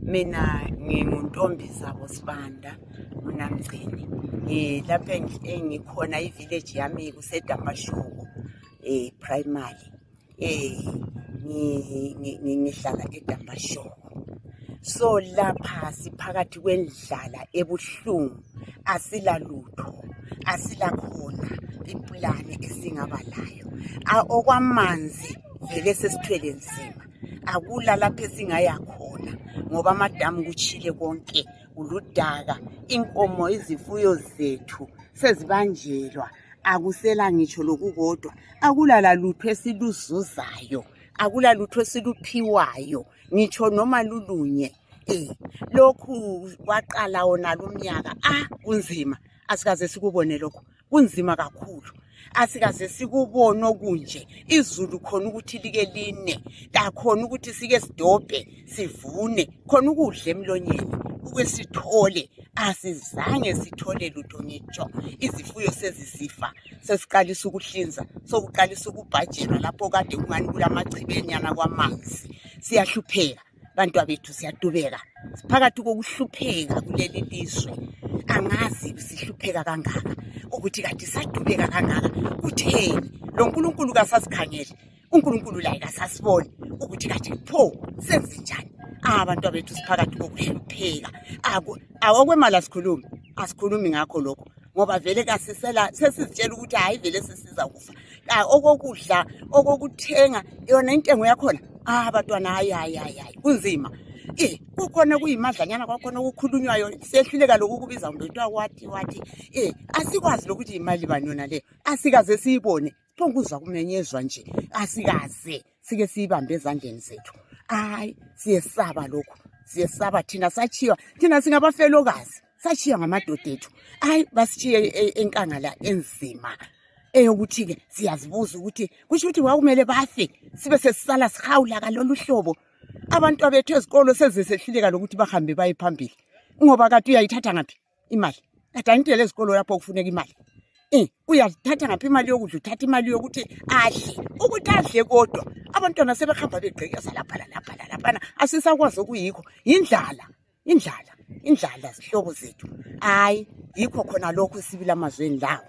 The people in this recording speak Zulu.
Mina nginguntombi Zabo Sibanda uNamgcini. Lapha engikhona i-village yami kuseDamashuku primary. Ngihlala eDamashuku. So lapha siphakathi kwendlala ebuhlungu, asilalutho, asilakhona iplani esingaba layo. Okwamanzi vele sesithwele nzima. Akula lapha esingaya khona ngoba amadamu kuchile konke, uludaka, inkomo izifuyo zethu sezibanjelwa, akusela ngitsho lokukodwa, akulala lutho esiluzuzayo, akula lutho esiluphiwayo ngitsho noma lulunye. Lokhu kwaqala wona lumnyaka kunzima, asikaze sikubone lokho, kunzima kakhulu. Asikaze sikubone okunje, izulu khona ukuthi like line, khona ukuthi sike sidobhe sivune, khona ukudla emlonyeni ukwesithole, asizange sithole lutho ngitsho. Izifuyo sezisifa, sesiqalisa ukuhlinza, sokuqalisa ukubhajelwa lapho kade kungani kulamachibanyana kwamanzi. Siyahlupheka, bantwabethu siyadubeka, siphakathi kokuhlupheka kuleli lizwe. Angazi sihlupheka kangaka ukuthi kade sadubeka kangaka kutheni. Lo nkulunkulu kasasikhangele, unkulunkulu la kasasiboni ukuthi kade pho senzenjani. Bantwabethu siphakathi kokuhlupheka. Okwemali asikhulumi ngakho lokho ngoba vele kasisela sesizitshela ukuthi hayi vele sesiza kufa. Okokudla, okokuthenga, yona intengo yakhona bantwana hayi kunzima. Kukhona kuyimadlanyana kwakhona okukhulunywayo, sehluleka lokhu kubiza ngokuthiwa wathi. Asikwazi lokuthi imali bani yona leyo, asikaze siyibone, phonguzwa kumenyezwa nje, asikaze sike siyibambe ezandleni zethu. Siyesaba lokhu, siyesaba thina sachiwa, thina singabafelokazi, sachiwa ngamadoda ethu. Basichiye enkangala enzima eyokuthi-ke siyazibuza ukuthi kusho ukuthi kwakumele bafe sibe sesisala sihawula kalolu hlobo. Abantu abethu ezikolo sezesehluleka lokuthi bahambe baye phambili ngoba kade uyayithatha ngaphi imali? Kade anitele ezikolo lapho kufuneka imali. Uyathatha ngaphi imali yokudla, uthatha imali yokuthi adle kodwa abantwana sebehamba begqekeza lapha. Asisakwazi okuyikho, indlala zihlobo zethu. Yikho khona lokho sibila amazweni lawo.